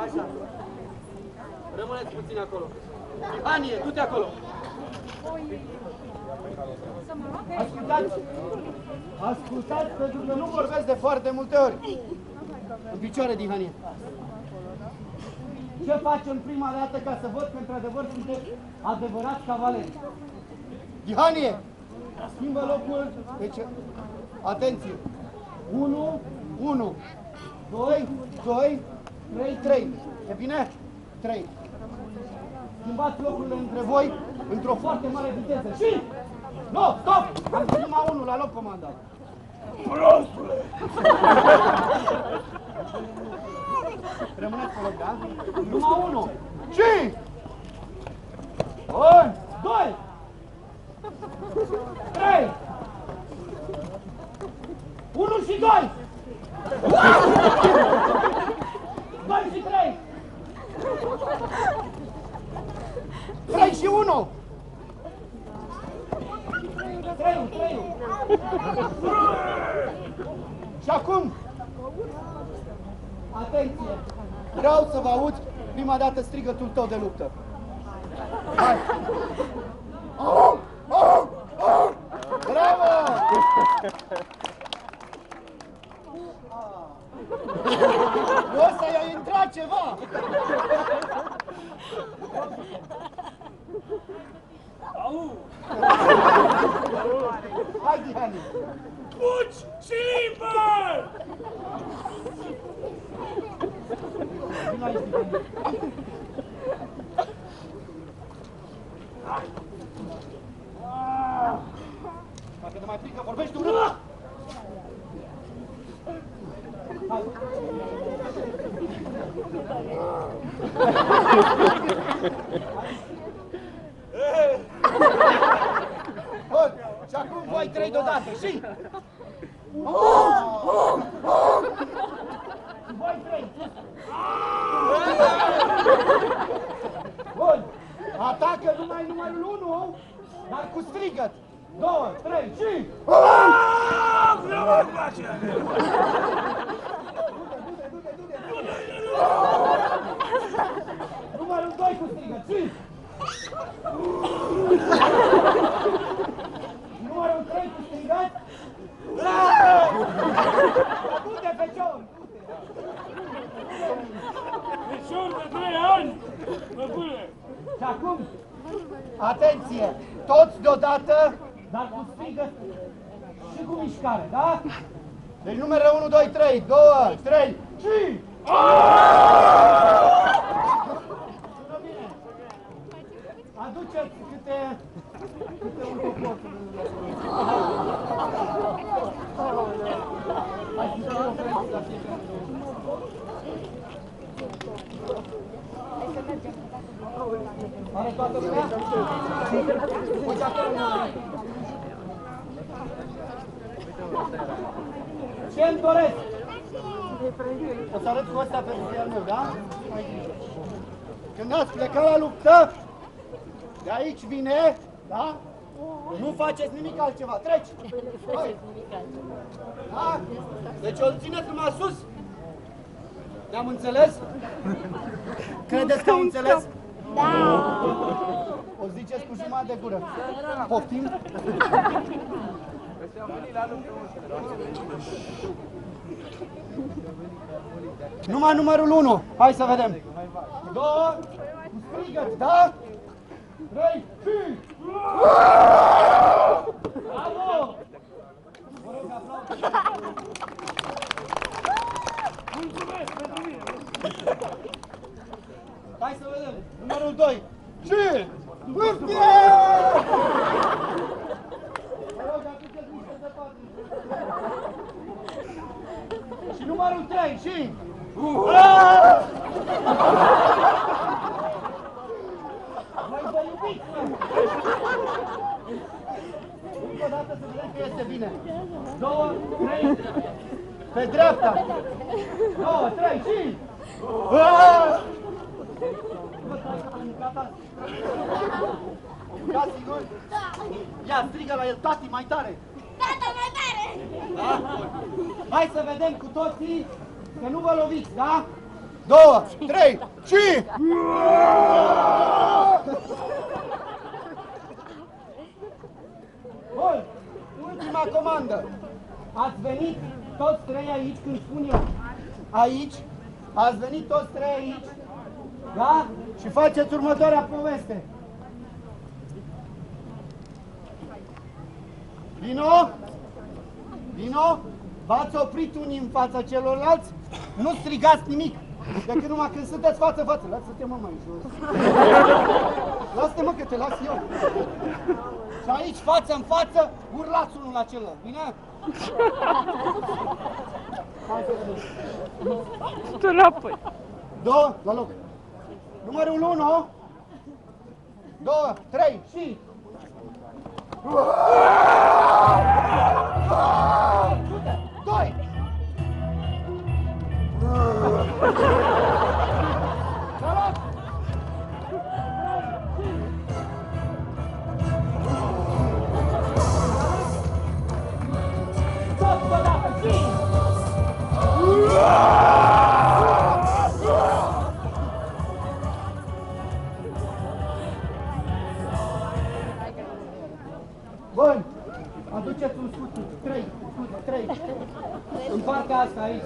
Așa. Rămâneți puțin acolo. Anie, du-te acolo. Ascultați, pentru că nu vorbesc de foarte multe ori. În picioare, Dihanie. Ce facem prima dată ca să văd că într-adevăr sunteți adevărați cavaleri? Dihanie, schimbă locul. Deci, atenție. 1, 1, 2, 2, 3, 3. E bine? 3. Schimbați locurile între voi într-o foarte mare viteză. Și... Nu, stop! Am zis numai 1, la loc comanda. Prostule! Rămâneți pe loc, da? Numai 1. 5! 1, 2! 3! 1 și 2! 2 și 3! 3 și 1! 3! Și acum, atenție! Vreau să vă aud prima dată strigătul tău de luptă. Hai! Bravo! O să i-a intrat ceva! Hai, Dihani! Puci și limbă! Vino aici, Dihani. Dacă te mai frică, vorbești tu urât! Hai! Bun, și acum voi 3 deodată, și... Voi 3! Bun, atacă numai numărul 1, dar cu strigăt! 2, 3, și... Nu mă place! Numărul 2 cu strigăt, și... Numărul 3 cu strigăt... Du-te, fecior! Fecior de 3 ani! Băbâle! Și acum, atenție! Toți deodată, dar cu strigăt și cu mișcare, da? Deci numerele 1, 2, 3, 2, 3, și... Sună bine! Aduceți câte un popor. Hai să dăm o ofrendă la fiecare. Are toată lumea? Uite acolo. Ce-mi doresc? O să arăt cu ăsta pe al meu, da? Când ați plecat la luptă, de aici vine, da? Nu faceți nimic altceva, treci! Hai! Da? Deci o țineți numai sus? Ne-am înțeles? Credeți că am înțeles? Da! O ziceți cu jumătate de gură. Poftim? Numai numărul 1. Hai să vedem. 2, cu strigăt, da? 3, 5! Bravo! Vă rog, aplauze. Mulțumesc pentru mine! Hai să vedem. Numărul 2. Și... Hârtie! Vă rog, aduceți niște zăpadă. Și numărul 3. Și... Mai vă iubiți, mă! Încă o dată să vedem că este bine. 2, 3... Pe dreapta! 2, 3 și... Gata, sigur? Ia, strigă la el, tati, mai tare! Tata, mai tare! Da? Hai să vedem cu toții că nu vă loviți, da? 2, 3, și... Bun, ultima comandă. Ați venit toți trei aici când spun eu. Aici, ați venit toți trei aici, da? Și faceți următoarea poveste. Vino! Vino! V-ați oprit unii în fața celorlalți? Nu strigați nimic, decât numai când sunteți față-față. Lasă-te, mă, mai jos. Lasă-te, mă, că te las eu. Și aici, față în față, urlați unul la celălalt. Bine? Hai să vedem. Tu înapoi. 2, la loc. Numărul 1. 2, 3 și... Doi! La loc! Tot odată, cinci! Bun, aduceți un scut, 3, în partea asta aici.